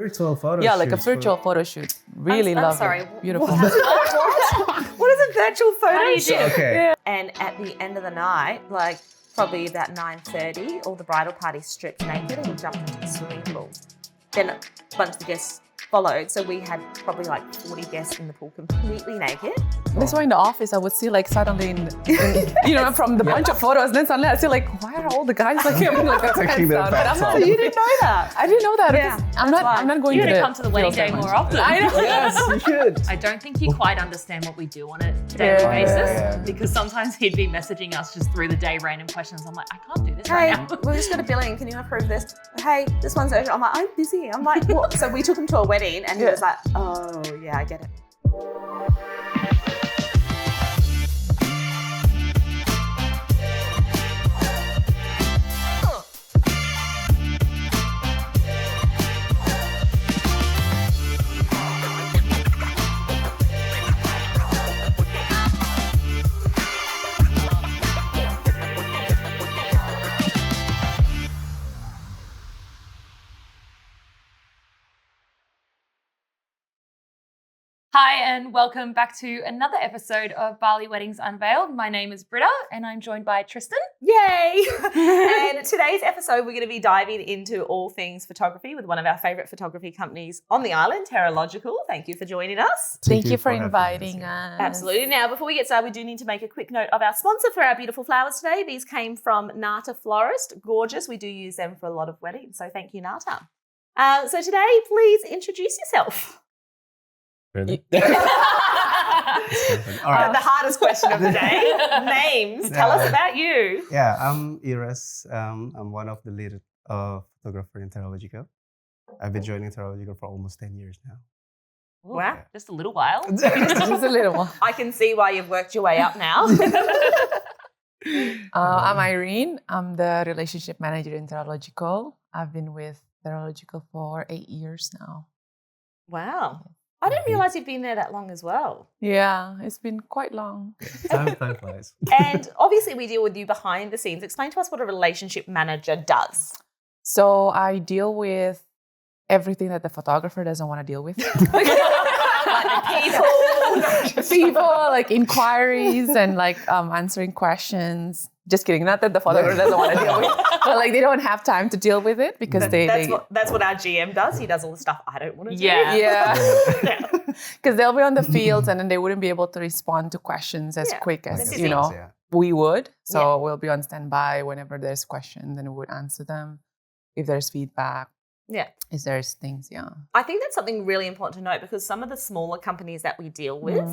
virtual photo Yeah, like a shoots virtual photo shoot. Really I'm love sorry. it. Beautiful. What is a virtual photo How do you shoot? do? Okay. And at the end of the night, like probably about 9:30, all the bridal party stripped naked and jumped into the swimming pool. Then a bunch of the guests followed, so we had probably like 40 guests in the pool completely naked. That's why in the office I would see like suddenly from the bunch of photos, then suddenly I see like, why are all the guys like having like a Actually, pants they're down? But I'm pants not. on. So you didn't know that? I didn't know that. Yeah, Because that's why. I'm not going You're to going to come to the wedding day field more ceremony. often. I know. Yes, you should. I don't think you quite understand what we do on a daily Yeah. basis Yeah. because sometimes he'd be messaging us just through the day random questions. I'm like, I can't do this Hey, right now. we just got a billing. Can you approve this? Hey, this one's urgent. I'm like, I'm busy. I'm like, what? So we took him to a wedding, and he was like, oh yeah, I get it. Hi, and welcome back to another episode of Bali Weddings Unveiled. My name is Britta, and I'm joined by Tristan. Yay! And today's episode, we're going to be diving into all things photography with one of our favourite photography companies on the island, Terralogical. Thank you for joining us. Thank you for having us. inviting us. Absolutely. Now, before we get started, we do need to make a quick note of our sponsor for our beautiful flowers today. These came from Nata Florist. Gorgeous. We do use them for a lot of weddings, so thank you, Nata. So today, please introduce yourself. Really? The All right. hardest question of the day. Names. Tell us Yeah. about you. Yeah, I'm Iriz. I'm one of the lead photographer in Terralogical. I've been joining Terralogical for almost 10 years now. Wow. Just a little while. Just a little one. I can see why you've worked your way up now. I'm Irene. I'm the relationship manager in Terralogical. I've been with Terralogical for 8 years now. Wow. I didn't realise you'd been there that long as well. Yeah, it's been quite long. Time flies. And obviously we deal with you behind the scenes. Explain to us what a relationship manager does. So I deal with everything that the photographer doesn't want to deal with. People, like inquiries and like answering questions. Just kidding. Not that the photographer doesn't want to deal with, but like they don't have time to deal with it because That's what our GM does. He does all the stuff I don't want to do. yeah. Yeah. Because they'll be on the fields and then they wouldn't be able to respond to questions as Yeah, quick they're as, busy. Yeah. we would. So Yeah. we'll be on standby whenever there's questions and we would answer them. If there's feedback, Yeah. if there's things, yeah. I think that's something really important to note because some of the smaller companies that we deal with,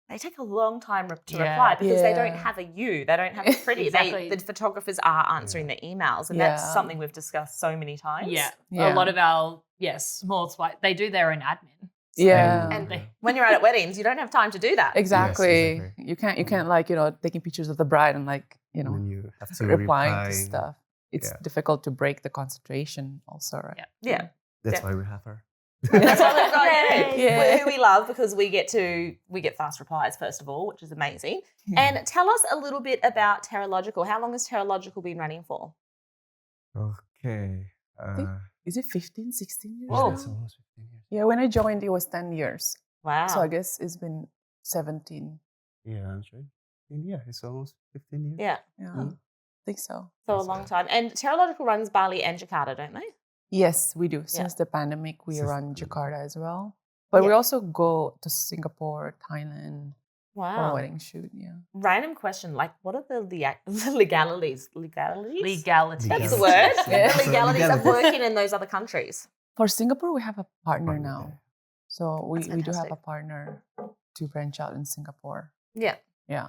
they take a long time to Yeah. reply because they don't Yeah. have a you. They don't have a pretty. Exactly. The photographers are answering the emails, and that's Yeah. something we've discussed so many times. Yeah. Yeah. A lot of our, small swipe, they do their own admin. Yeah. And when you're out at weddings, you don't have time to do that. Exactly. Yes, exactly. You can't like, taking pictures of the bride and like, And then you have to replying reply. to stuff. It's Yeah. difficult to break the concentration also, right? Yeah. Yeah. That's Yeah. why we have her. That's why we've got you. Yay. Who we love because we get fast replies first of all, which is amazing. And tell us a little bit about Terralogical. How long has Terralogical been running for? Okay. Is it 15, 16 years? Whoa. now? It's almost 15 years. Yeah, when I joined, it was 10 years. Wow. So I guess it's been 17. Yeah, I'm sure. Yeah, it's almost 15 years. Yeah. Yeah, Mm. I think so. So a That's long right. time. And Terralogical runs Bali and Jakarta, don't they? Yes, we do. Since the pandemic, we Since the run pandemic. Jakarta as well. But we Yeah. also go to Singapore, Thailand for a Wow. wedding shoot. Yeah. Random question, like what are the legalities? Legalities? Legality. That's the word. Yeah. The legalities of Legalities. working in those other countries. For Singapore, we have a partner Partner now. there. So we That's do have fantastic. a partner to branch out in Singapore. Yeah. Yeah.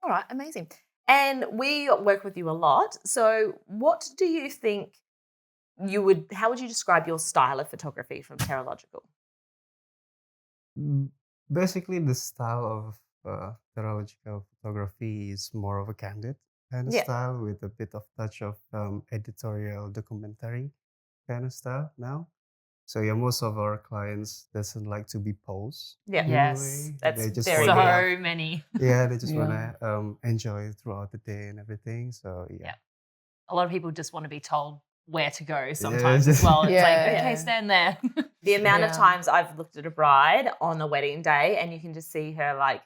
All right, amazing. And we work with you a lot. So what do you think how would you describe your style of photography from Terralogical? Basically, the style of Terralogical photography is more of a candid kind of Yeah. style with a bit of touch of editorial documentary kind of style now. So yeah, most of our clients doesn't like to be posed. Yeah. in a Yes, way. that's They just very wanna- So many. Yeah, they just Yeah. want to enjoy throughout the day and everything. So yeah. A lot of people just want to be told where to go sometimes as just- well. It's like, Yeah. okay, stand there. The amount of Yeah. times I've looked at a bride on the wedding day and you can just see her like,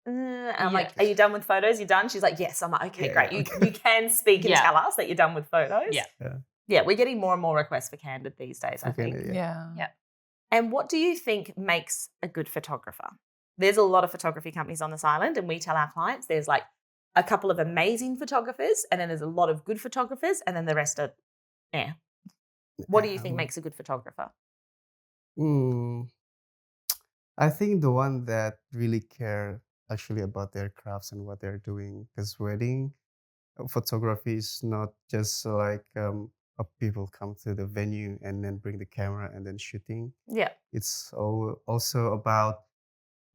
and I'm like, are you done with photos? You done? She's like, yes. I'm like, okay, Yeah, great. yeah, You, okay. you can speak and Yeah. tell us that you're done with photos. Yeah. Yeah, we're getting more and more requests for candid these days, I Okay, think. yeah. Yeah. And what do you think makes a good photographer? There's a lot of photography companies on this island, and we tell our clients there's like a couple of amazing photographers, and then there's a lot of good photographers, and then the rest are, What do you think makes a good photographer? I think the one that really care actually about their crafts and what they're doing, because wedding photography is not just like people come to the venue and then bring the camera and then shooting. Yeah. It's also about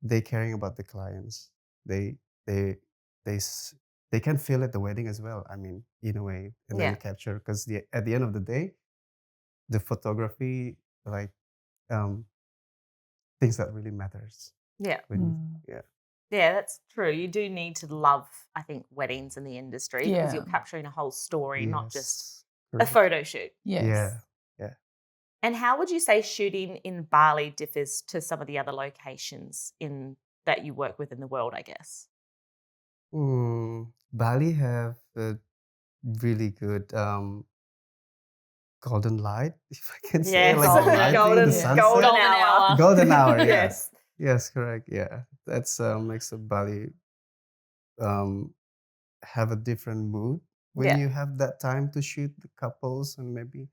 they caring about the clients. They they they s- they can feel at the wedding as well. I mean, in a way, and Yeah. then capture because at the end of the day, the photography like things that really matters. Yeah. When Yeah, that's true. You do need to love, I think, weddings in the industry because you're Yeah. capturing a whole story, not just a correct. photo shoot. Yes. Yeah. And how would you say shooting in Bali differs to some of the other locations in that you work with in the world, I guess? Bali have a really good golden light, if I can say, Yes, like the lighting, golden, the Yeah. sunset. golden Golden hour. hour. Golden hour, yeah. Yes. Yes, correct. Yeah, that's makes a Bali have a different mood when Yeah. you have that time to shoot the couples and maybe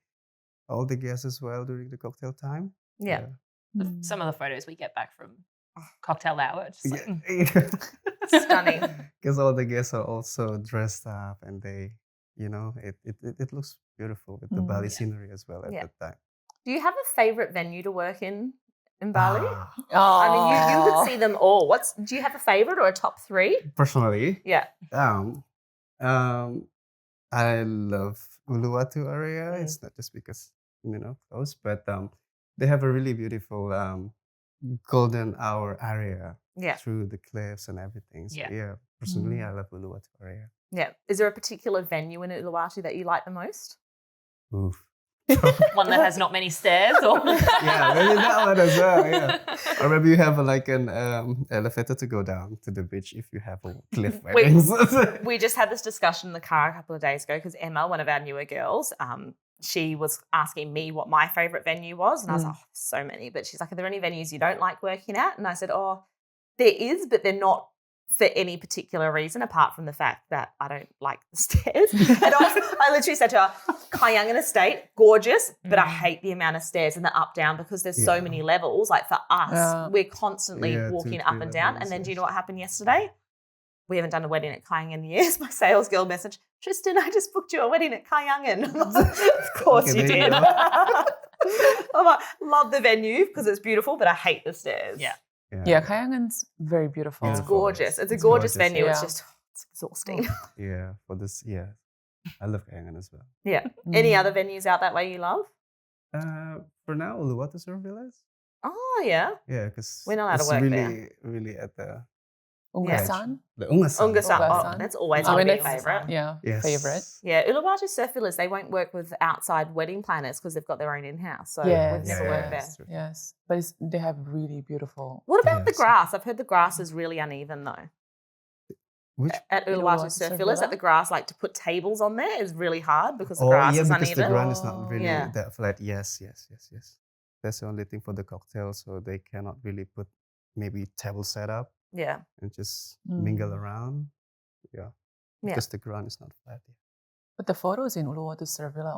all the guests as well during the cocktail time. Yeah. Some of the photos we get back from cocktail hour, just like, Stunning. Because all the guests are also dressed up and they, it looks beautiful with the Bali scenery as well at Yeah. that time. Do you have a favorite venue to work in Bali? Ah, Oh. I mean, you could see them all. Do you have a favorite or a top three? personally, Yeah. I love Uluwatu area. Mm. It's not just because close, but they have a really beautiful golden hour area Yeah. through the cliffs and everything. So Yeah. yeah, personally, I love Uluwatu area. Yeah. Is there a particular venue in Uluwatu that you like the most? Oof. one that has not many stairs. Or Yeah, maybe that one as well. Yeah, or maybe you have like an elevator to go down to the beach if you have a cliff weddings. We just had this discussion in the car a couple of days ago because Emma, one of our newer girls, she was asking me what my favourite venue was. And I was like, so many. But she's like, are there any venues you don't like working at? And I said, there is, but they're not for any particular reason apart from the fact that I don't like the stairs. And I literally said to her, Kayangan Estate, gorgeous, but I hate the amount of stairs and the up down because there's so many levels. Like for us, we're constantly walking 2, up 3 and down. levels, And then do you yes. know what happened yesterday? We haven't done a wedding at Kayangan in years. My sales girl messaged, Tristan, I just booked you a wedding at Kayangan. I'm like, of course Okay, you there you did. go. I'm like, love the venue because it's beautiful, but I hate the stairs. Yeah. Yeah, Kayangan's very beautiful. It's Beautiful. gorgeous. It's a It's gorgeous gorgeous. venue. It's Yeah. just, it's exhausting. Yeah, for this, yeah, I love Kayangan as well. Yeah. Any other venues out that way you love? For now, Uluwatu Surf Villas. Oh, yeah. Yeah, because We're not allowed to it's work really, really at the Ungasan? Ungasan. Ungasan. Oh, Ungasan. that's always I my mean, big it's- favourite. Yeah, Yes. favorite. Yeah, Uluwatu Surf Villas, they won't work with outside wedding planners because they've got their own in-house. So Yes, we've never worked there. that's true. yes. But they have really beautiful. What about the Yes. grass? I've heard the grass is really uneven though. Which? At Uluwatu Uluwatu Surf Surf Villas, Villa? at the grass, like to put tables on there is really hard because the Oh, grass yeah, is because the uneven. ground is not really Yeah. that flat. Yes. That's the only thing for the cocktail, so they cannot really put maybe table setup Yeah. and just mingle Mm. around. Yeah, Yeah. because the ground is not flat. But the photos in Uluwatu Surf Villa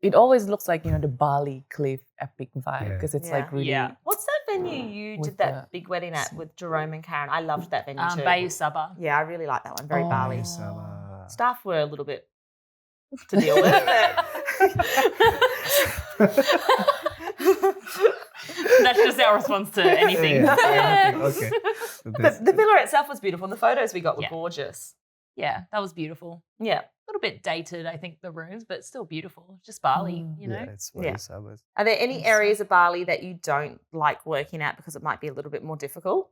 it always looks like, the Bali cliff epic vibe Yeah. because it's Yeah. like really. Yeah. What's that venue you With did that the- big wedding at with Jerome and Karen? I loved that venue too. Bayu Sabah. Yeah, I really like that one. Very Oh. Bali. Sabah. Staff were a little bit to deal with. That's just our response to anything. Yeah, okay. So But the villa itself was beautiful and the photos we got were Yeah. gorgeous. Yeah, that was beautiful. Yeah. A little bit dated, I think, the rooms, but still beautiful. Just Bali, you know? Yeah, it's Yeah. Bali Sabah. Are there any Yes. areas of Bali that you don't like working at because it might be a little bit more difficult?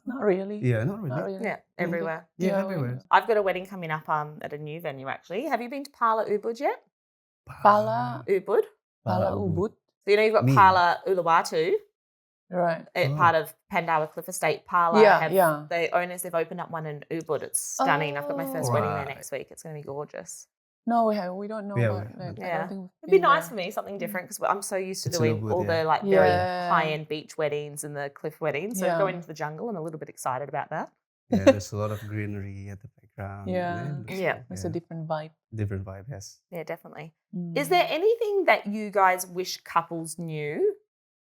Not really. Yeah, not really. Not really. Yeah, everywhere. Yeah, everywhere. I've got a wedding coming up at a new venue actually. Have you been to Pala Ubud yet? Pala Ubud. Pala Ubud. So you've got Me. Pala Uluwatu, Right. part of Pandawa Cliff Estate. Pala the owners, they've opened up one in Ubud. It's stunning. I've got my first wedding there next week. It's going to be gorgeous. No, we don't know about it. I don't think we've It'd be been nice there. for me, something different, because I'm so used to It's doing Ubud, all the like Yeah. very high-end beach weddings and the cliff weddings. So Yeah. going into the jungle, I'm a little bit excited about that. Yeah, there's a lot of greenery at the background. Yeah. it looks Yeah. like, It's a different vibe. different vibe. Yes. Yeah, definitely. Mm. Is there anything that you guys wish couples knew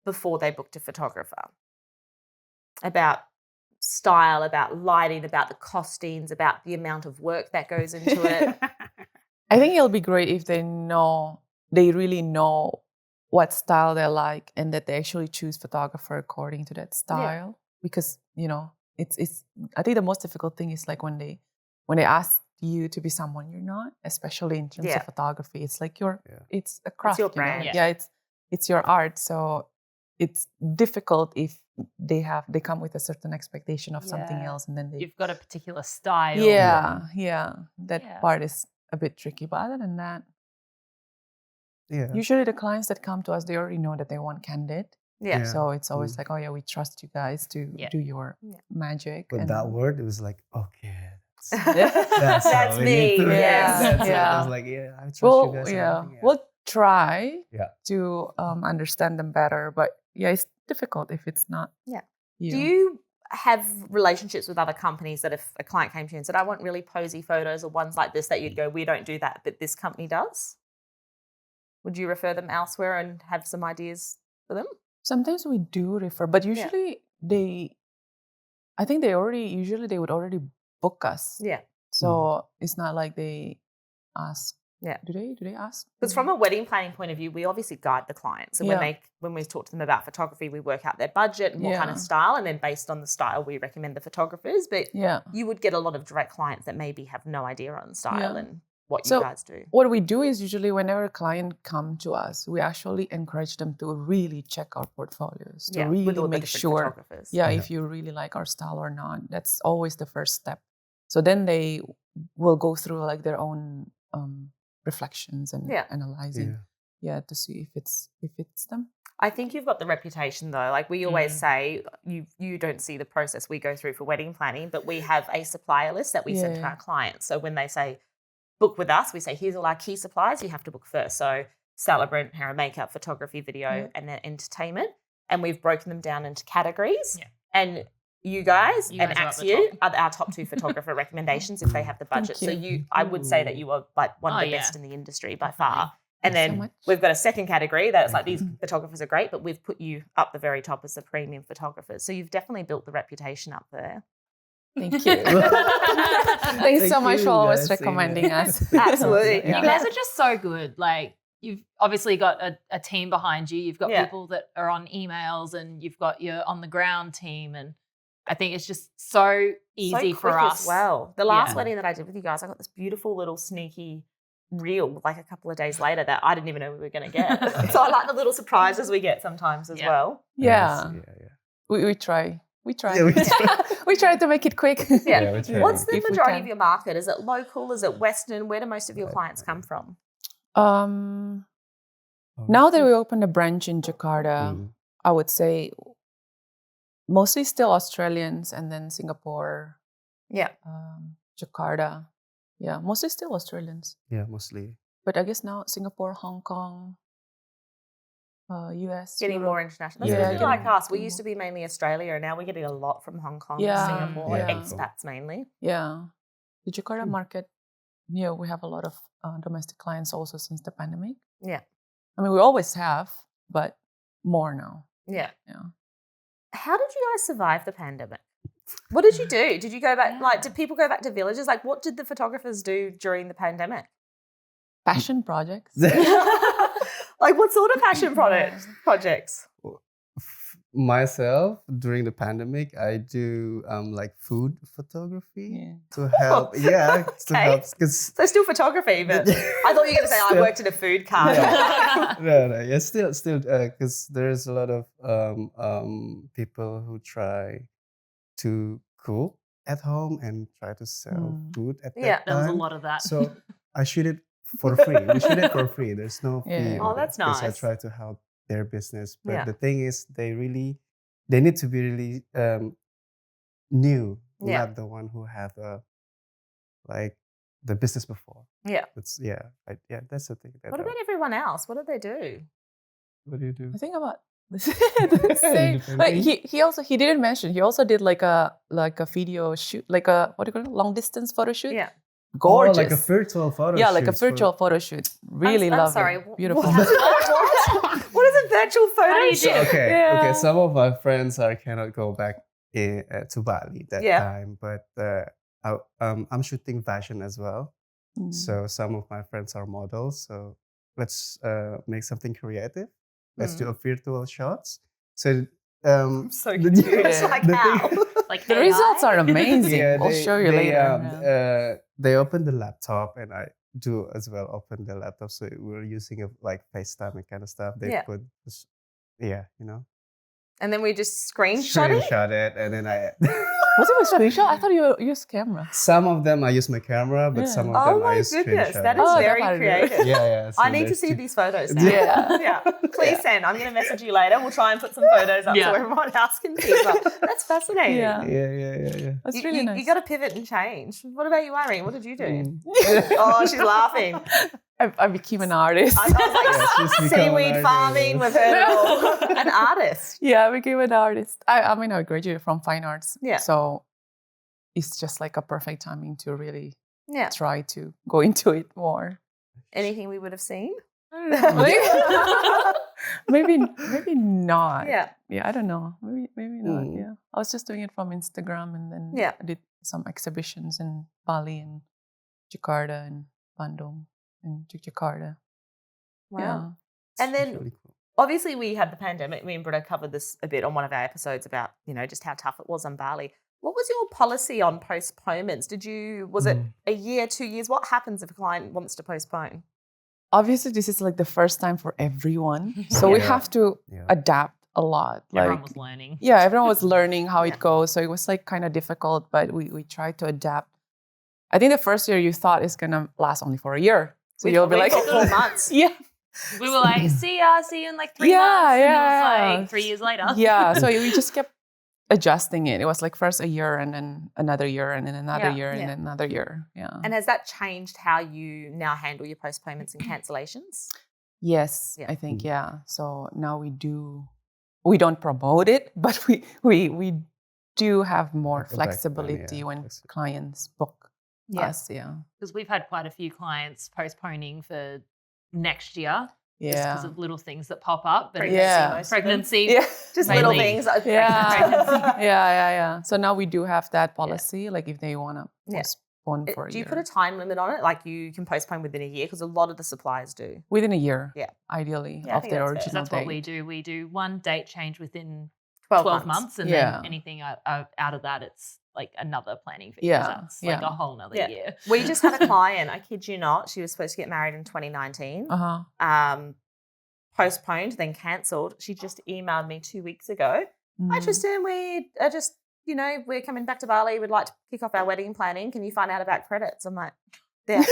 before they booked a photographer? About style, about lighting, about the costings, about the amount of work that goes into it? I think it'll be great if they really know what style they like and that they actually choose photographer according to that style. Because, it's I think the most difficult thing is like when they ask you to be someone you're not, especially in terms of photography. It's like it's a craft. It's your brand. It's your art. So it's difficult if they come with a certain expectation of something else, and then you've got a particular style. That part is a bit tricky. But other than that, usually the clients that come to us, they already know that they want candid. Yeah. So it's always like, we trust you guys to do your magic. But that word, it was like, okay, that's me. I was like, I trust you guys. We'll try to understand them better, but it's difficult if it's not. Yeah. You. Do you have relationships with other companies that if a client came to you and said, I want really posy photos or ones like this, that you'd go, we don't do that, but this company does? Would you refer them elsewhere and have some ideas for them? Sometimes we do refer, but usually they would already book us. Yeah. So it's not like they ask. Yeah. Do they ask? Because from a wedding planning point of view, we obviously guide the client. So when we talk to them about photography, we work out their budget and what kind of style, and then based on the style, we recommend the photographers. But you would get a lot of direct clients that maybe have no idea on style and what you guys do. What we do is usually whenever a client come to us, we actually encourage them to really check our portfolios, to really make sure, if you really like our style or not. That's always the first step. So then they will go through like their own reflections and analyzing, to see if it's them. I think you've got the reputation though. Like we always say, you don't see the process we go through for wedding planning, but we have a supplier list that we send to our clients. So when they say book with us, we say here's all our key suppliers. You have to book first. So celebrant, hair and makeup, photography, video, and then entertainment. And we've broken them down into categories. Yeah. And you guys and Axio are our top 2 photographer recommendations if they have the budget. So I would say that you are like one of the best in the industry by far. And then we've got a second category that's like these photographers are great, but we've put you up the very top as the premium photographers. So you've definitely built the reputation up there. Thank you. Thanks so much for always recommending us. Absolutely. You guys are just so good. Like you've obviously got a team behind you. You've got people that are on emails and you've got your on the ground team, and I think it's just so easy for us as well. The last wedding that I did with you guys, I got this beautiful little sneaky reel like a couple of days later that I didn't even know we were going to get. So I like the little surprises we get sometimes as well. Yeah. We try. We try. We try to make it quick. What's the majority of your market? Is it local? Is it Western? Where do most of your clients come from? Now that we opened a branch in Jakarta, I would say mostly still Australians, and then Singapore. Jakarta. Yeah, mostly still Australians. Yeah, mostly. But I guess now Singapore, Hong Kong, US. Getting Europe. more international. That's really like us. We used to be mainly Australia, and now we're getting a lot from Hong Kong, Singapore, expats mainly. Yeah. The Jakarta market, we have a lot of domestic clients also since the pandemic. Yeah. I mean, we always have, but more now. Yeah. How did you guys survive the pandemic? What did you do? Did you go back, did people go back to villages? Like, what did the photographers do during the pandemic? Passion projects. Like, what sort of passion projects? Myself, during the pandemic, I do like food photography to help. To help. So still photography, but I thought you were going to say I worked in a food cart. No. Still, because there's a lot of people who try to cook at home and try to sell food at that time. There was a lot of that. So I shoot it for free. We shoot it for free. There's no fee. Oh, that's because I nice. try to help their business, but the thing is, they need to be really new, not the one who have like the business before. Yeah. That's that's the thing. What about everyone else? What did they do? What do you do? I think about the same. But he didn't mention. He also did like a video shoot, like a what do you call it, long distance photo shoot. Yeah. Gorgeous. Oh, like a virtual photo shoot. Yeah, like a virtual photo shoot. Really I'm lovely. sorry. Beautiful. What is a virtual photo shoot? Okay. Some of my friends cannot go back to Bali that time, but I'm shooting fashion as well. So some of my friends are models. So let's make something creative. Let's do a virtual shots. So I'm so confused. Like how? Like the results are amazing. I'll show you later. They open the laptop, and I do as well open the laptop. So we're using like FaceTime and kind of stuff. They put this, and then we just screenshot it, and then I. Was it a screenshot? I thought you used camera. Some of them I use my camera, but some of them I use screenshot. Oh my goodness, that is very creative. Yeah. So I need to see these photos now. Yeah. Please send. I'm going to message you later. We'll try and put some photos up so everyone else can see as well. That's fascinating. Yeah. That's really nice. You got to pivot and change. What about you, Irene? What did you do? Oh, she's laughing. I became an artist. I was like, seaweed farming, we've heard it all. An artist. Yeah, I became an artist. I mean, I graduated from fine arts. Yeah. So it's just like a perfect timing to really try to go into it more. Anything we would have seen? maybe not. Yeah. Yeah, I don't know. Maybe not. Yeah. I was just doing it from Instagram, and then I did some exhibitions in Bali and Jakarta and Bandung. In Jakarta. Wow. Yeah. And then really cool. Obviously we had the pandemic. Me and Britta covered this a bit on one of our episodes about, just how tough it was on Bali. What was your policy on postponements? Was it a year, 2 years? What happens if a client wants to postpone? Obviously, this is like the first time for everyone. So we have to adapt a lot. Everyone was learning. Yeah, everyone was learning how it goes. So it was like kind of difficult, but we tried to adapt. I think the first year you thought it's going to last only for a year. So you'll be like 4 months. Yeah. We were like, see you in like 3 months. And it was like 3 years later. Yeah. So we just kept adjusting it. It was like first a year, and then another year, and then another year, and then another year. Yeah. And has that changed how you now handle your postponements and cancellations? Yes, I think, So now we don't promote it, but we do have more flexibility when clients book us. Yeah. Because we've had quite a few clients postponing for next year. Just because of little things that pop up. But pregnancy. Yeah. Just mainly. little things. Yeah. So now we do have that policy, like if they want to postpone for a year. Do you put a time limit on it? Like you can postpone within a year? Because a lot of the suppliers do. Within a year, ideally, of their original That's date. what we do. We do one date change within 12 months. And then anything out of that, it's like another planning phase. That's like a whole nother year. We just had a client, I kid you not, she was supposed to get married in 2019. Postponed, then cancelled. She just emailed me 2 weeks ago. Hi Tristan, we are just, we're coming back to Bali. We'd like to kick off our wedding planning. Can you find out about credits? I'm like, there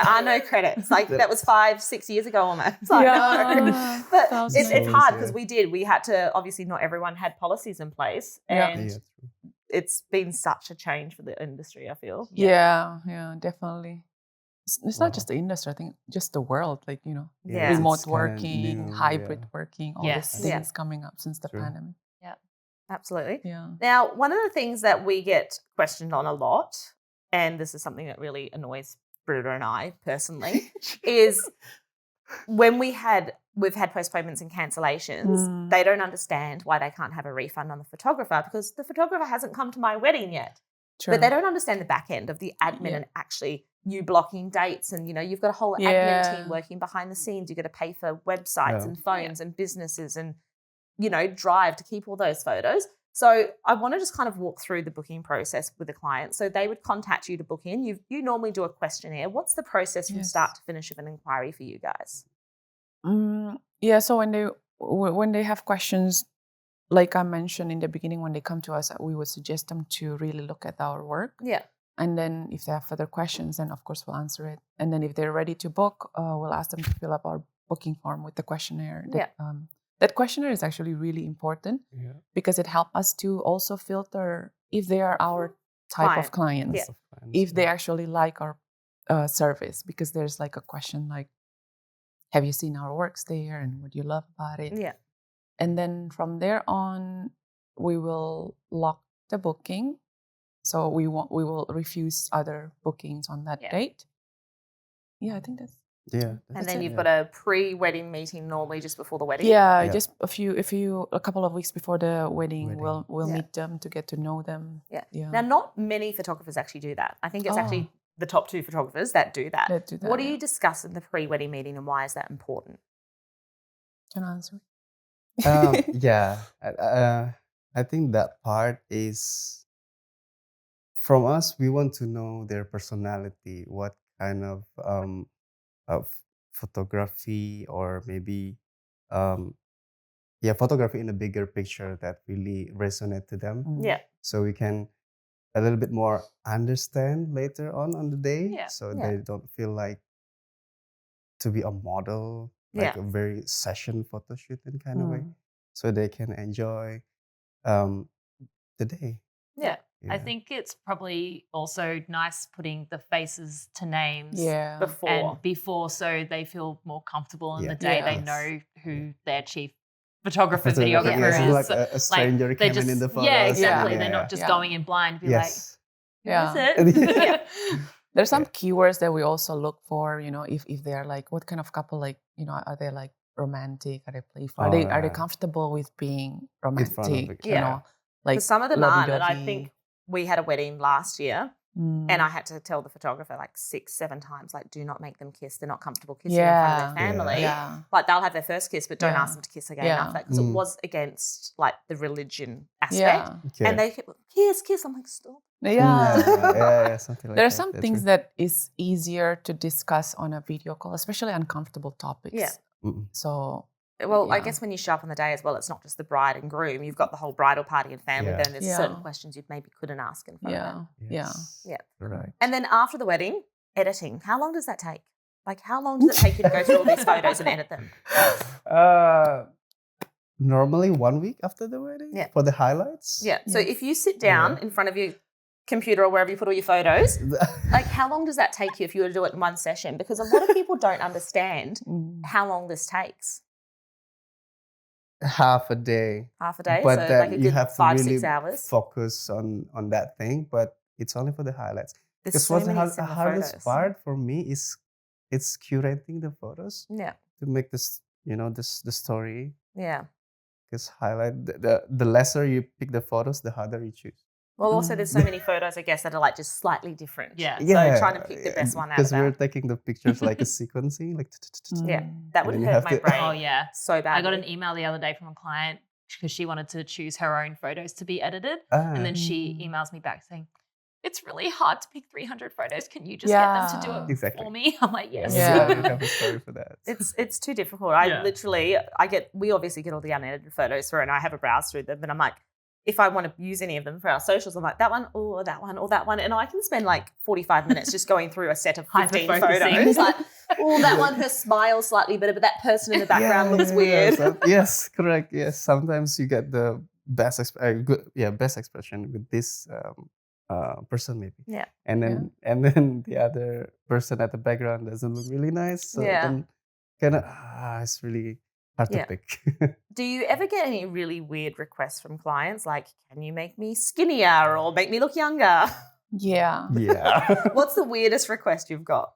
are no credits. Like that was 5-6 years ago almost. Like, no. But it's hard because we had to, obviously not everyone had policies in place. And it's been such a change for the industry, I feel. Yeah, definitely. It's not just the industry, I think just the world, like, remote working, hybrid working, all these things coming up since the pandemic. Yeah, absolutely. Yeah. Now, one of the things that we get questioned on a lot, and this is something that really annoys Britta and I personally, is when we've had postponements and cancellations, they don't understand why they can't have a refund on the photographer because the photographer hasn't come to my wedding yet. True. But they don't understand the back end of the admin and actually you blocking dates and, you've got a whole admin team working behind the scenes. You've got to pay for websites and phones and businesses and, drive to keep all those photos. So I want to just kind of walk through the booking process with the client. So they would contact you to book in. You normally do a questionnaire. What's the process from start to finish of an inquiry for you guys? So when they have questions, like I mentioned in the beginning, when they come to us, we would suggest them to really look at our work. Yeah. And then if they have further questions, then of course we'll answer it. And then if they're ready to book, we'll ask them to fill up our booking form with the questionnaire. That questionnaire is actually really important because it helps us to also filter if they are our type of clients, if they actually like our service. Because there's like a question like, have you seen our works there and what do you love about it? Yeah. And then from there on, we will lock the booking. So we will refuse other bookings on that date. Yeah, I think that's. Yeah. And then you've got a pre-wedding meeting normally just before the wedding. Yeah, just a couple of weeks before the wedding. We'll meet them to get to know them. Yeah. Now, not many photographers actually do that. I think it's actually the top 2 photographers that do that. What do you discuss in the pre-wedding meeting, and why is that important? Can I answer? I think that part is, from us, we want to know their personality, what kind of photography, or maybe photography in a bigger picture that really resonate to them. Yeah. So we can a little bit more understand later on the day, so they don't feel like to be a model, like a very session photo shoot in kind of way, so they can enjoy the day. Yeah. I think it's probably also nice putting the faces to names before, so they feel more comfortable on the day. They know who their chief photographer, videographer is. Like a stranger coming in the photos. Yeah, exactly. They're not just going in blind. Be like, who is it? There's some keywords that we also look for. If they are like, what kind of couple? Like, are they like romantic? Are they playful? Are they comfortable with being romantic? Like some of them aren't, and I think we had a wedding last year, and I had to tell the photographer like 6-7 times, like, do not make them kiss. They're not comfortable kissing in front of their family. Like, they'll have their first kiss, but don't ask them to kiss again after that, because it was against like the religion aspect. And they kept, kiss. I'm like, stop. Something like there are that. some things that is easier to discuss on a video call, especially uncomfortable topics. So. Well, I guess when you show up on the day as well, it's not just the bride and groom. You've got the whole bridal party and family there, and there's certain questions you maybe couldn't ask in front of them. Yeah. Right. And then after the wedding, editing. How long does that take? Like, how long does it take you to go through all these photos and edit them? Normally 1 week after the wedding for the highlights. Yeah. So if you sit down in front of your computer or wherever you put all your photos, like, how long does that take you if you were to do it in one session? Because a lot of people don't understand how long this takes. Half a day. But so then like a you have to 5-6 really hours. focus on that thing, but it's only for the highlights. There's so many the hardest part for me is it's curating the photos to make this the story. Because highlight the lesser you pick the photos, the harder you choose. Well, also there's so many photos, I guess, that are like just slightly different. So trying to pick the best one out of that. Because we're taking the pictures like a sequencing, like that would hurt my brain. Oh yeah, so bad. I got an email the other day from a client because she wanted to choose her own photos to be edited, and then she emails me back saying, "It's really hard to pick 300 photos. Can you just get them to do it for me?" I'm like, "Yes." We have a story for that. It's too difficult. We obviously get all the unedited photos through, and I have a browse through them, and I'm like, if I want to use any of them for our socials, I'm like, that one, or that one, or that one. And I can spend like 45 minutes just going through a set of 15 photos. Like, that one, her smile's slightly better, but that person in the background looks weird. Yes, correct. Yes, sometimes you get the best best expression with this person maybe. Yeah. And then the other person at the background doesn't look really nice. So then kind of it's really hard to pick. Do you ever get any really weird requests from clients? Like, can you make me skinnier or make me look younger? Yeah. What's the weirdest request you've got?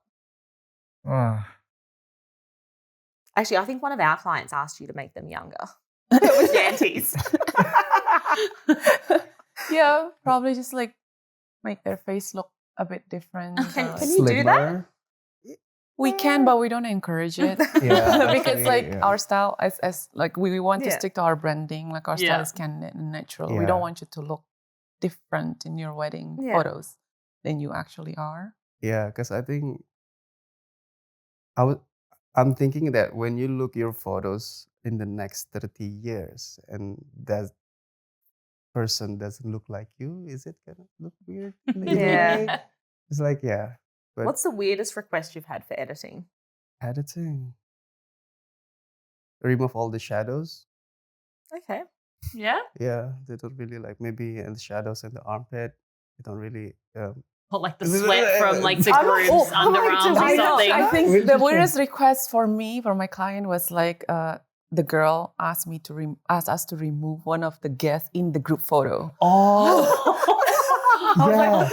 Actually, I think one of our clients asked you to make them younger. It was Yanties. Yeah, probably just like make their face look a bit different. Can you do that? We can, but we don't encourage it. Because our style as like we want to stick to our branding. Like our style is candid and natural. We don't want you to look different in your wedding photos than you actually are. Yeah, because I think I'm thinking that when you look your photos in the next 30 years, and person doesn't look like you, is it gonna look weird? Yeah. It's like, yeah. But What's the weirdest request you've had for editing? editing. Remove all the shadows. Okay. Yeah. Yeah, they don't really like maybe in the shadows and the armpit. They don't really. Or like the sweat from like the I'm groom's underarms or something. I think Really the different. weirdest request for my client was like the girl asked me to ask us to remove one of the guests in the group photo. Oh, I was yeah. like,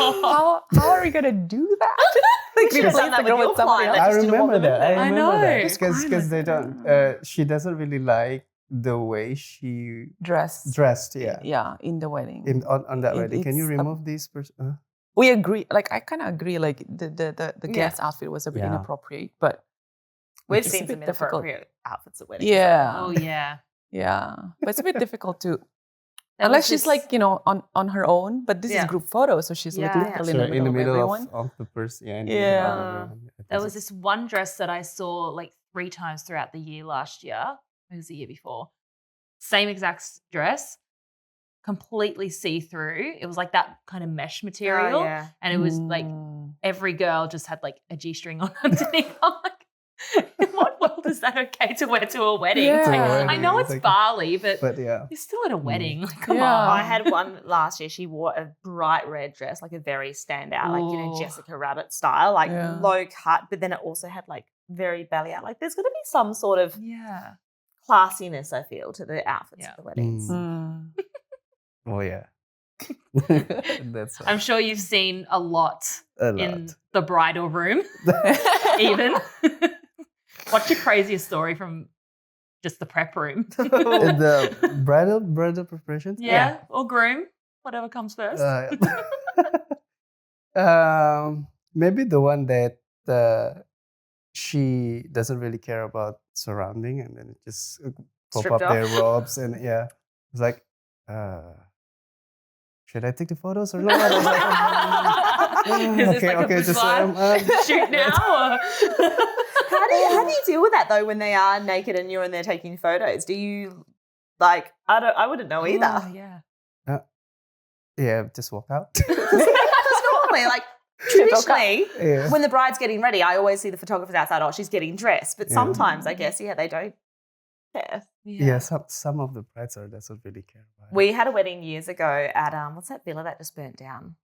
how are we gonna do that? Like, You should have done that with your client. I just didn't want remember them in that. there. I remember that know. because they don't. She doesn't really like the way she dressed. Yeah. Yeah, in the wedding. On that wedding. Can you it's remove these? We agree. Like I kind of agree. Like the guest outfit was a bit inappropriate, but We've it's seen a bit some difficult. inappropriate outfits at weddings. Yeah. Oh yeah. Yeah, but it's a bit difficult to. That Unless was she's like, on her own, but this is group photo, so she's like Yeah. literally in the middle of everyone. of the person. Yeah. Yeah. There was this one dress that I saw like 3 times throughout the year last year. It was the year before. Same exact dress, completely see-through. It was like that kind of mesh material. Oh, yeah. And it was like every girl just had like a G-string on underneath. I'm like, in what world is that okay to wear to a wedding? Yeah. It's like, To a wedding, I know it's like- Bali, but yeah. you're still at a wedding. Like, come Yeah. on. I had one last year. She wore a bright red dress, like a very standout, like, Ooh. Jessica Rabbit style, like Yeah. low cut, but then it also had like very belly out. Like there's going to be some sort of Yeah. classiness, I feel, to the outfits Yeah. at the weddings. Mm. Oh yeah. That's I'm sure you've seen a lot a lot. in the bridal room, even. What's your craziest story from just the prep room? In the bridal preparations. Yeah, or groom, whatever comes first. Maybe the one that she doesn't really care about surrounding, and then it just pop Stripped up their off. robes, and yeah, it's like, should I take the photos or not? I was like, Is this like a just shoot now? Or? How do you deal with that though when they are naked and you're in there taking photos? Do you like I wouldn't know either. Oh, yeah. yeah, just walk out. Because normally, like traditionally, Yeah. when the bride's getting ready, I always see the photographers outside. Oh, she's getting dressed. But sometimes, I guess, they don't care. Yeah, some of the brides doesn't really care about it. We had a wedding years ago at what's that villa that just burnt down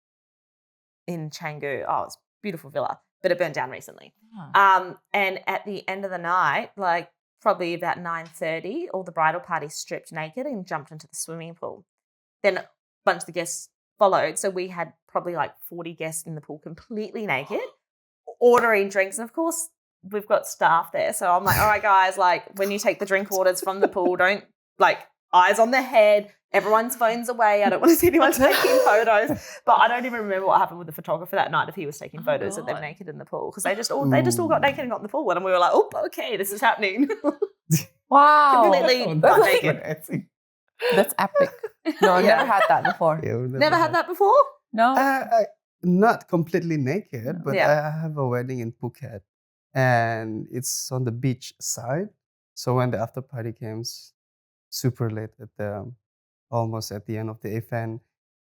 in Canggu? Oh, it's a beautiful villa, but it burnt down recently. Oh. And at the end of the night, like probably about 9:30, all the bridal party stripped naked and jumped into the swimming pool. Then a bunch of the guests followed. So we had probably like 40 guests in the pool completely naked, ordering drinks. And of course, we've got staff there. So I'm like, all right, guys, like when you take the drink orders from the pool, don't like eyes on the head. Everyone's phones away. I don't want to see anyone taking photos. But I don't even remember what happened with the photographer that night if he was taking photos of them naked in the pool because they just all got naked and got in the pool and we were like, oh, okay, this is happening. Wow, Completely got naked. That's epic. No, I've never had that before. Yeah, we've Never had that before? No. Not completely naked, but Yeah. I have a wedding in Phuket, and it's on the beach side. So when the after party came, super late at almost at the end of the event,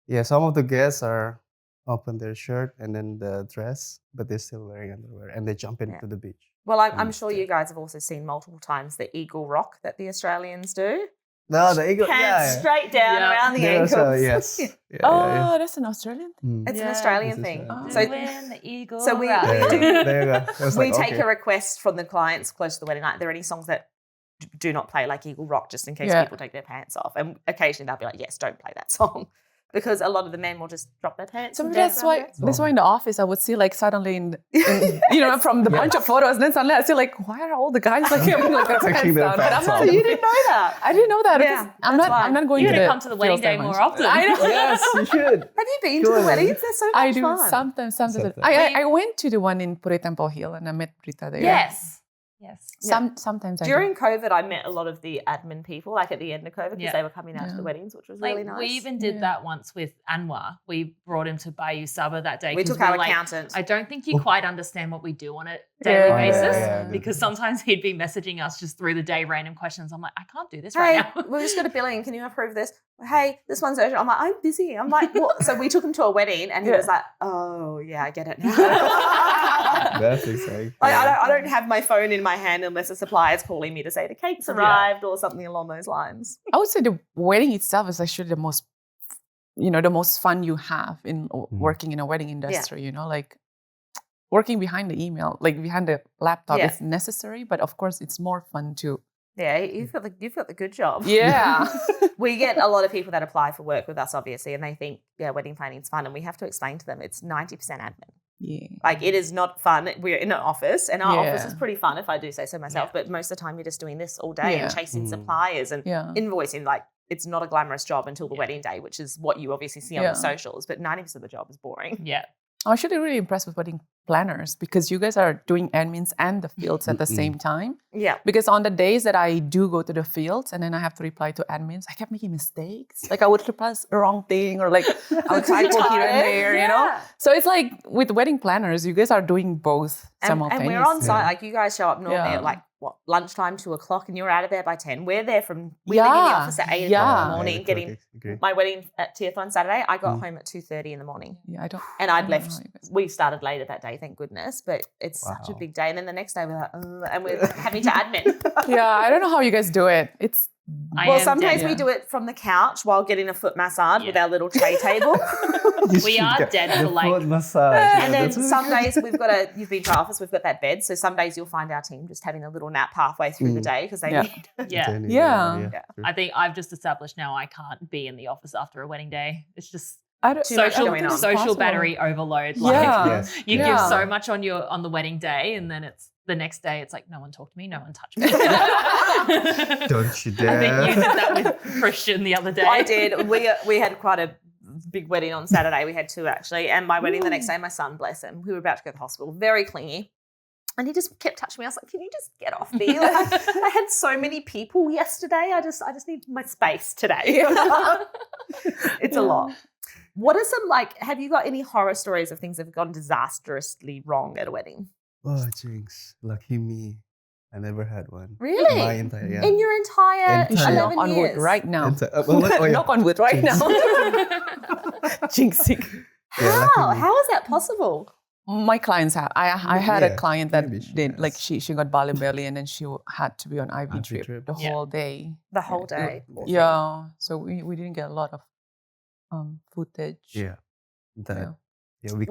yeah, some of the guests are open their shirt and then the dress, but they're still wearing underwear, and they jump into the beach. Well, I'm sure you guys have also seen multiple times the eagle rock that the Australians do. No, the eagle, Pants straight down around the Yeah, ankles. yes. Yeah, Oh, that's an Australian thing. It's an Yeah. Australian It's thing. Australian. So, The eagle. so we rock. do. There you go. I was We like, take okay. a request from the clients close to the wedding night. Are there any songs that do not play like Eagle Rock just in case people take their pants off? And occasionally they'll be like, yes, don't play that song. Because a lot of the men will just drop their pants. So and that's dance around why in the office I would see like suddenly from the bunch of photos, and then suddenly I see like, why are all the guys like having like their pants Taking their down? But I'm pants not. off. So you didn't know that? I didn't know that. Yeah, Because I'm not going You're to gonna the come to the wedding fields day that more much. often. I know. Yes, you should. Have you been Go to the on. weddings? They're so much I do fun. sometimes. Sometimes. I went to the one in Puri Temple Hill and I met Rita there. Yes. Sometimes I During COVID, I met a lot of the admin people, like at the end of COVID, because Yeah. they were coming out to Yeah. the weddings, which was Like, really nice. we even did that once with Anwar. We brought him to Bayou Saba that day. We 'cause took our were like, accountant. I don't think you quite understand what we do on a daily Yeah. basis. Yeah. Because sometimes he'd be messaging us just through the day, random questions. I'm like, I can't do this Hey, right now. we've just got a billing. Can you approve this? hey, this one's urgent. I'm like, I'm busy. I'm like, what? So we took him to a wedding and he was like, oh, yeah, I get it now. That's exciting. Like, I don't have my phone in my hand unless a supplier's calling me to say the cake's arrived or something along those lines. I would say the wedding itself is actually the most fun you have in working in a wedding industry, like working behind the email, like behind the laptop is necessary, but of course it's more fun too. Yeah, you've got the good job. Yeah. We get a lot of people that apply for work with us, obviously, and they think, wedding planning is fun. And we have to explain to them it's 90% admin. Yeah. Like, it is not fun. We're in an office, and our office is pretty fun, if I do say so myself. But most of the time, you're just doing this all day and chasing suppliers and invoicing. Like, it's not a glamorous job until the wedding day, which is what you obviously see on the socials. But 90% of the job is boring. Yeah. I'm actually really impressed with wedding planners because you guys are doing admins and the fields at the same time. Yeah. Because on the days that I do go to the fields and then I have to reply to admins, I kept making mistakes. Like I would reply the wrong thing or like I would typo here and there, you know? So it's like with wedding planners, you guys are doing both simultaneously. And we're on site. Like you guys show up normally at like, lunchtime, 2:00, and you're out of there by 10. We're there from, we leave in the office at 8 o'clock in the morning, getting my wedding at Tiathon Saturday. I got home at 2:30 in the morning. Yeah, And I'd left, we started later that day, thank goodness, but it's such a big day. And then the next day we're like, and we're having to admin. Yeah, I don't know how you guys do it. It's sometimes we do it from the couch while getting a foot massage with our little tray table. We are dead for like foot massage. And then some days you've been to our office, we've got that bed. So some days you'll find our team just having a little nap halfway through the day because they need. Yeah. I think I've just established now I can't be in the office after a wedding day. It's just social battery overload. Like you give so much on the wedding day, and then it's the next day. It's like no one talked to me, no one touched me. Don't you dare! I think you did that with Christian the other day. I did. We had quite a big wedding on Saturday. We had two actually, and my wedding the next day. My son, bless him, we were about to go to the hospital, very clingy. And he just kept touching me. I was like, can you just get off me? Like, I had so many people yesterday. I just need my space today. It's a lot. What are some, have you got any horror stories of things that have gone disastrously wrong at a wedding? Oh, jinx. Lucky me. I never had one. Really? My entire, In your entire 11 knock on years? wood right now. Knock on wood right now. Jinxing. How is that possible? My clients have. I had a client that did she got Bali belly and then she had to be on IV drip the whole day. The whole day. Yeah. So we didn't get a lot of footage. Yeah. We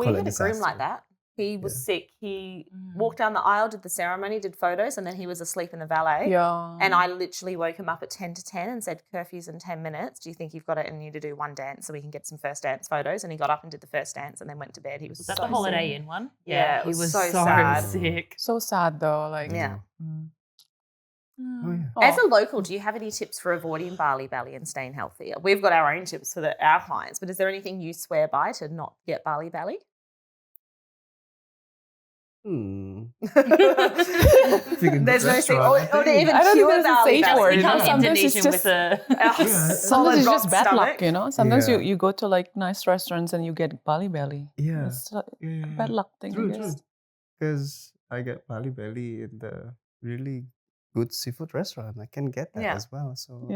had a groom like that. He was sick. He walked down the aisle, did the ceremony, did photos, and then he was asleep in the valet. Yeah. And I literally woke him up at 10 to 10 and said, curfew's in 10 minutes. Do you think you've got it in you to do one dance so we can get some first dance photos? And he got up and did the first dance and then went to bed. He was that the Holiday Inn one? Yeah, he was so sad. Sick. So sad though. As a local, do you have any tips for avoiding Bali belly and staying healthy? We've got our own tips for our clients, but is there anything you swear by to not get Bali belly? There's no thing. Or to even cure Bali belly. Sometimes it's just sometimes it's just bad luck, you know. Sometimes you go to nice restaurants and you get Bali belly. Yeah, it's a bad luck thing. True. Because I get Bali belly in the really good seafood restaurant. I can get that as well. So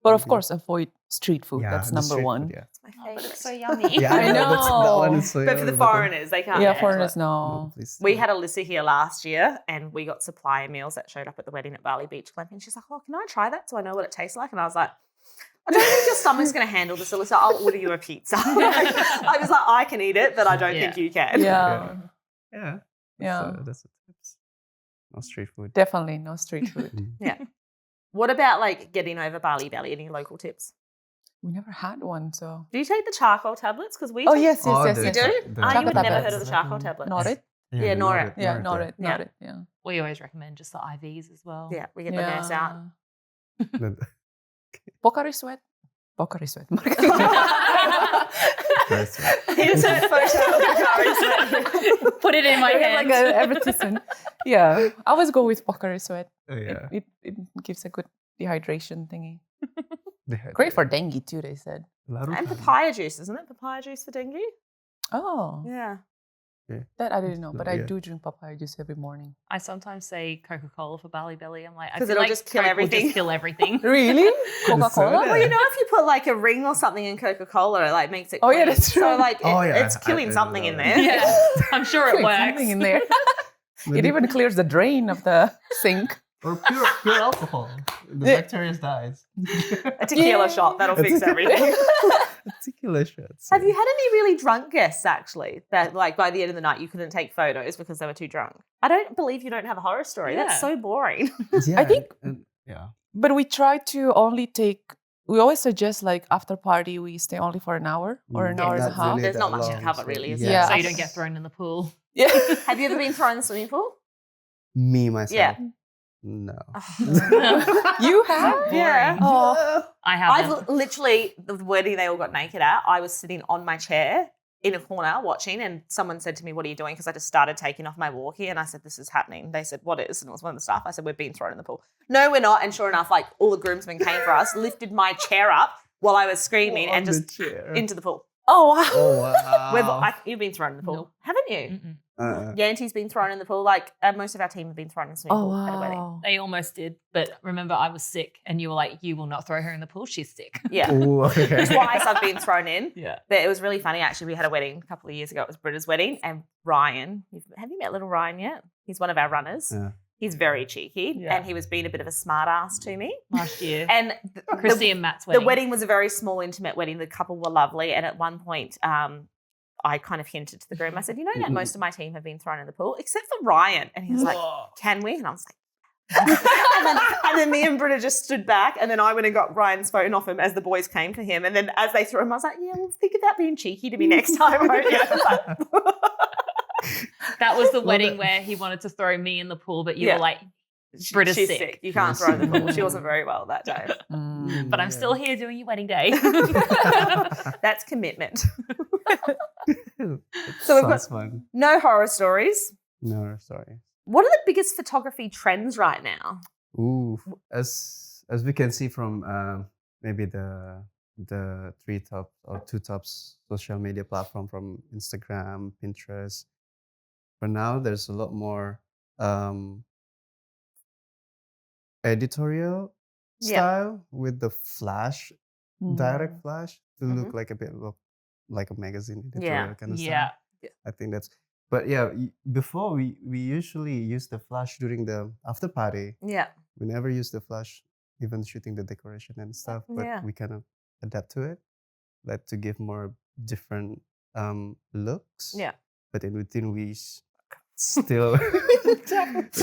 but of course, avoid street food. That's number one. Yeah. It's my favorite. But it's so yummy. Yeah, I know. That one is so but for the foreigners, they can't. Yeah, foreigners, no. We had Alyssa here last year, and we got supplier meals that showed up at the wedding at Bali Beach Club, and she's like, "Oh, can I try that so I know what it tastes like?" And I was like, I don't think your stomach's going to handle this, Alyssa. I'll order you a pizza. I was like, I can eat it, but I don't think you can. Yeah. That's the tips. No street food. Definitely no street food. Yeah. What about getting over Bali belly? Any local tips? We never had one, so. Do you take the charcoal tablets? Because we. Yes. You do? You had never heard of the charcoal tablets. Norit. Yeah, Norit. Yeah, Norit. Yeah. We always recommend just the IVs as well. Yeah, we get the nurse out. Pocari Sweat. Pocari Sweat. Insert photo of Pocari Sweat. Put it in my hand. Like an advertisement. Yeah, I always go with Pocari Sweat. It gives a good dehydration thingy. Great for dengue too, they said. And papaya juice, isn't it? Papaya juice for dengue? Oh. Yeah. Okay. That I didn't know, but I Yeah. do drink papaya juice every morning. I sometimes say Coca-Cola for Bali Belly. I'm like, I 'Cause feel it'll like just kill Coke will everything. Just kill everything. Really? Coca-Cola? soda? Well, you know, if you put like a ring or something in Coca-Cola, it like makes it Oh, yeah, clean. that's true. So like Oh, yeah, it's killing I something know in that. there. Yeah, I'm sure it Like works. something in there. But It even clears the drain of the sink. or pure alcohol. The bacteria dies. A tequila Yeah. shot, that'll fix everything. Tequila shots. Have you had any really drunk guests actually that like by the end of the night you couldn't take photos because they were too drunk? I don't believe you don't have a horror story. Yeah. That's so boring. Yeah, I think- yeah. But we try to only take, we always suggest like after party, we stay only for an hour or an Mm, hour and a not half. really There's not that much to long, cover so really, is there? there? So Yeah. you don't get thrown in the pool. Yeah. Have you ever been thrown in the swimming pool? Me myself. Yeah. No. You have? Yeah. Oh. I haven't. I've literally, the wedding they all got naked at, I was sitting on my chair in a corner watching, and someone said to me, "What are you doing?" Because I just started taking off my walkie, and I said, "This is happening." They said, "What is?" And it was one of the staff. I said, "We're being thrown in the pool." "No, we're not." And sure enough, like all the groomsmen came for us, lifted my chair up while I was screaming, and On the just chair. into the pool. Oh, wow. Oh wow. You've been thrown in the pool, Nope. haven't you? Mm-mm. Yanti's been thrown in the pool. Like most of our team have been thrown in the swimming Oh, pool at a wedding. wow. They almost did, but remember I was sick, and you were like, "You will not throw her in the pool. She's sick." Yeah. Ooh, okay. Twice I've been thrown in. Yeah. But it was really funny, actually. We had a wedding a couple of years ago. It was Britta's wedding. And Ryan, have you met little Ryan yet? He's one of our runners. Yeah. He's very cheeky. Yeah. And he was being a bit of a smart ass to me. Last year, And Christy and Matt's the wedding. wedding was a very small, intimate wedding. The couple were lovely. And at one point, I kind of hinted to the groom. I said, "You know that most of my team have been thrown in the pool, except for Ryan." And he was like, "Can we?" And I was like, and then me and Britta just stood back, and then I went and got Ryan's phone off him as the boys came for him. And then as they threw him, I was like, "Yeah, well, think about being cheeky to me next time, won't you?" That was the wedding where he wanted to throw me in the pool, but you Yeah. were like, Britta's She's sick. You can't throw her in the pool. She wasn't very well that day. Mm. but I'm still here doing your wedding day. That's commitment. So we've got- sounds fun. No horror stories. No, sorry. What are the biggest photography trends right now? Ooh, as we can see from maybe the three top or two tops social media platform from Instagram, Pinterest. For now, there's a lot more editorial Yeah. style with the flash, Mm. direct flash to look Mhm. like a bit like a magazine editorial Yeah. kind of Yeah. style. I think that's. But yeah, before we usually use the flash during the after party. Yeah. We never use the flash, even shooting the decoration and stuff. But Yeah. we kind of adapt to it, like to give more different looks. Yeah. But in between, we still,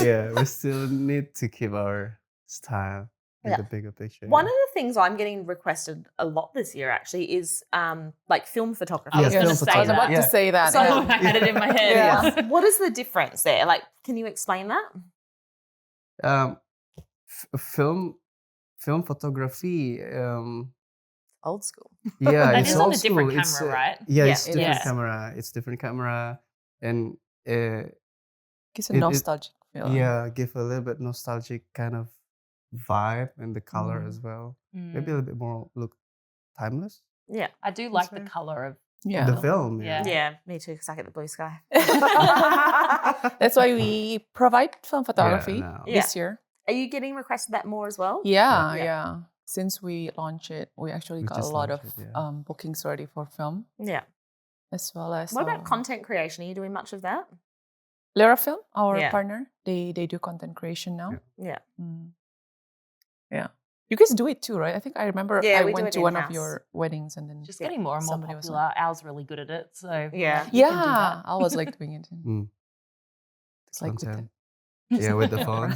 yeah, we still need to keep our style in Yeah. the bigger picture. One of the things I'm getting requested a lot this year actually is like film photography. I was Yeah, going to film say I was about that. to say that. So- yeah. I had it in my head. Yeah. Yes. What is the difference there? Like, can you explain that? Film photography. Old school. Yeah, That it's is on old a different school. It's, camera, right? Yeah, Yeah, it's it different is. camera. It's different camera, and Gives a it- nostalgic feel. yeah, give a little bit nostalgic kind of vibe and the color Mm. as well. Mm. Maybe a little bit more look timeless. Yeah. I do like the right. color of Yeah. The film, Yeah. Yeah, me too, because I get the blue sky. That's why we provide film photography now. this year. Are you getting requested that more as well? Yeah, Yeah. yeah. Since we launched it, we actually We got a just lot of launched it, yeah. bookings ready for film, Yeah. as well as What about content creation? Are you doing much of that? Lyra Film, our Yeah. partner. They do content creation now. Yeah. Yeah. Mm. Yeah. You guys do it too, right? I think I remember Yeah, I we do went it to one of in-house. your weddings and then just getting more and more Somebody was popular. Al's really good at it. So Yeah. you can do yeah, that. I was like doing it. Mm. It's like with Content. the- Yeah, with the phone,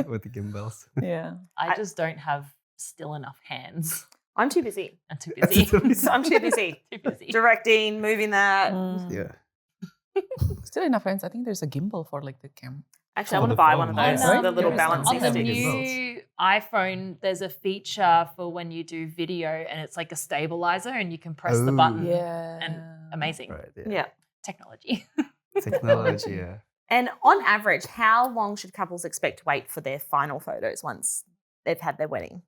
with the gimbals. yeah. I just don't have still enough hands. I'm too busy. I'm too busy. I'm too busy. Too busy. Directing, moving that. Mm. Yeah. Still enough friends. I think there's a gimbal for like the cam. Actually, I Oh, want to the buy phone. one of Oh, those, yeah. the little Yes. balancing On the Stick. sticks. new iPhone, there's a feature for when you do video and it's like a stabilizer and you can press the Oh. button. Yeah. And amazing. Right. Yeah. Yeah. Technology. Technology. Yeah. And on average, how long should couples expect to wait for their final photos once they've had their wedding?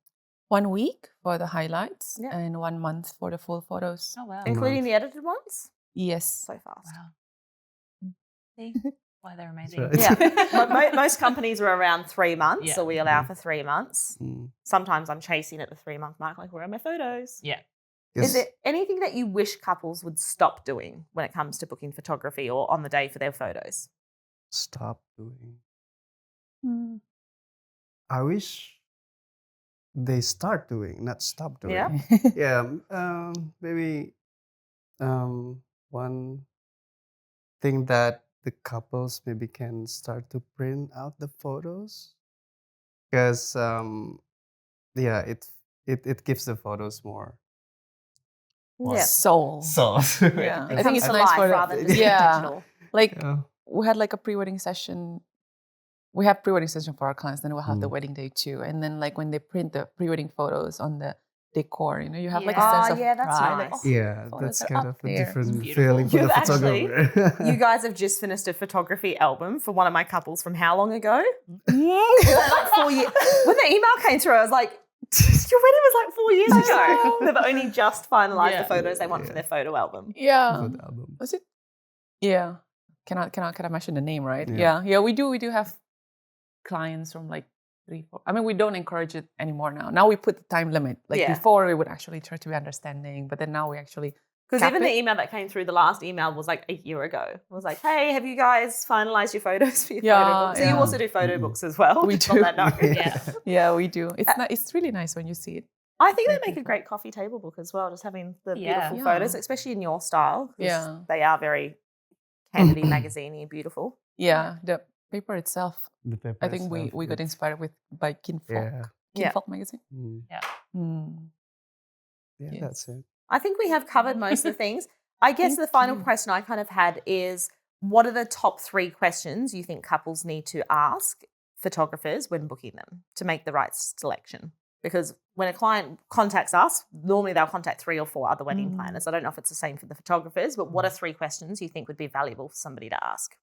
1 week for the highlights Yeah. and 1 month for the full photos. Oh wow. In- Including the edited ones? Yes. So fast. Wow. See why they're amazing. Right. Yeah. Most companies are around 3 months, so we allow for 3 months. Sometimes I'm chasing at the 3-month mark, like, where are my photos? Yeah. Yes. Is there anything that you wish couples would stop doing when it comes to booking photography or on the day for their photos? Stop doing. I wish they start doing, not stop doing. Yeah. Yeah. Maybe one thing that the couples maybe can start to print out the photos, because yeah, it gives the photos more soul. Yeah, It I think comes it's to nice life for rather than just digital. Like we had like a pre-wedding session. We have pre-wedding session for our clients, then we'll have the wedding day too. And then like when they print the pre-wedding photos on the decor, you have like a sense of that's pride. nice. Like, Yeah, photos that's are kind up of a there. different Beautiful. feeling for the You've actually- photographer. You guys have just finished a photography album for one of my couples from how long ago? Like 4 years. When the email came through, I was like, your wedding was like 4 years ago. They've only just finalized the photos they want for their photo album. Yeah. For the album. Was it? Yeah. Cannot mention the name, right? Yeah. Yeah. We do have clients from like 3, 4. I mean, we don't encourage it anymore now. Now we put the time limit. Like before, we would actually try to be understanding, but then now we actually. Because even the email that came through, the last email was like a year ago. It was like, hey, have you guys finalized your photos for your photo book? So you also do photo books as well. We do. On that note. Yeah, we do. It's really nice when you see it. I think they make a great coffee table book as well, just having the beautiful photos, especially in your style. Yeah. They are very Kennedy magazine-y, beautiful. Yeah, the paper itself. I think we got inspired by Kinfolk. Kinfolk magazine. Yeah, that's it. I think we have covered most of the things. I guess the final question I kind of had is, what are the top 3 questions you think couples need to ask photographers when booking them to make the right selection? Because when a client contacts us, normally they'll contact 3 or 4 other wedding planners. I don't know if it's the same for the photographers, but what are 3 questions you think would be valuable for somebody to ask?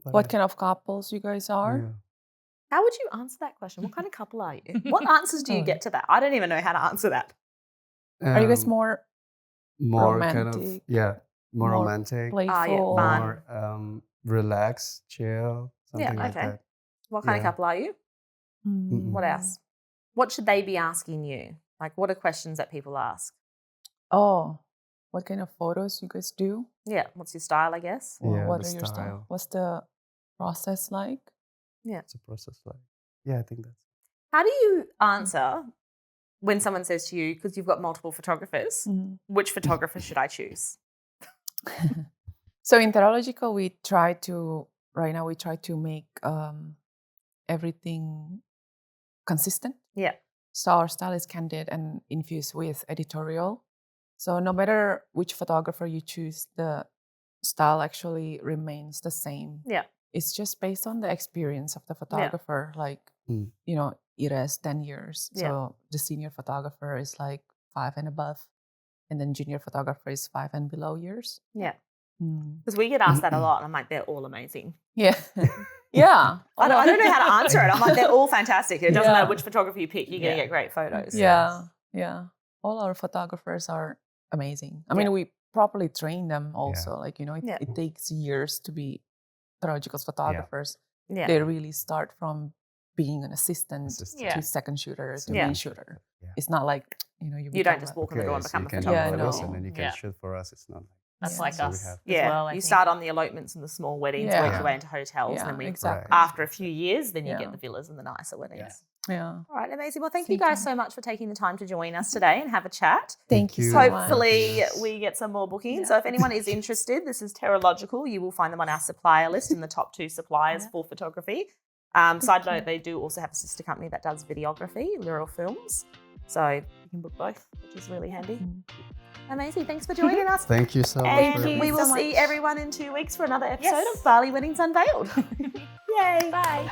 What kind of couples you guys are? Yeah. How would you answer that question? What kind of couple are you? What answers do you get to that? I don't even know how to answer that. Are you guys more romantic, kind of more romantic, playful, more relaxed, chill, something like that. What kind of couple are you? What else? What should they be asking you? Like, what are questions that people ask? Oh, what kind of photos you guys do? Yeah, what's your style, I guess? What are your style? What's the process like? Yeah, it's a process like. Yeah, I think that's. How do you answer when someone says to you, because you've got multiple photographers, which photographer should I choose? So in Terralogical, we try to make everything consistent. Yeah. So our style is candid and infused with editorial. So no matter which photographer you choose, the style actually remains the same. Yeah. It's just based on the experience of the photographer. Like, Iriz, 10 years. So the senior photographer is like 5 and above. And then junior photographer is 5 and below years. Yeah. Because we get asked that a lot, and I'm like, they're all amazing. Yeah. Yeah. I don't know how to answer it. I'm like, they're all fantastic. It doesn't matter which photographer you pick, you're going to get great photos. Yeah. Yeah. All our photographers are amazing. I mean, we properly train them also. Like, it takes years to be Terralogical's photographers. Yeah. They really start from being an assistant to second shooter to main shooter. Yeah. It's not like, you don't just walk in the door and become a photographer. And then you can shoot for us. It's not like that's like us as yeah. well. You start on the elopements and the small weddings, work your way into hotels, and then after a few years, then you get the villas and the nicer weddings. Yeah. All right, amazing. Well, thank you guys so much for taking the time to join us today and have a chat. Thank you. Hopefully we get some more bookings. So if anyone is interested, this is Terralogical. You will find them on our supplier list in the top 2 suppliers for photography. Side note, they do also have a sister company that does videography, Lural Films. So you can book both, which is really handy. Amazing. Thanks for joining us. Thank you so much. And we will see everyone in 2 weeks for another episode of Bali Weddings Unveiled. Yay. Bye.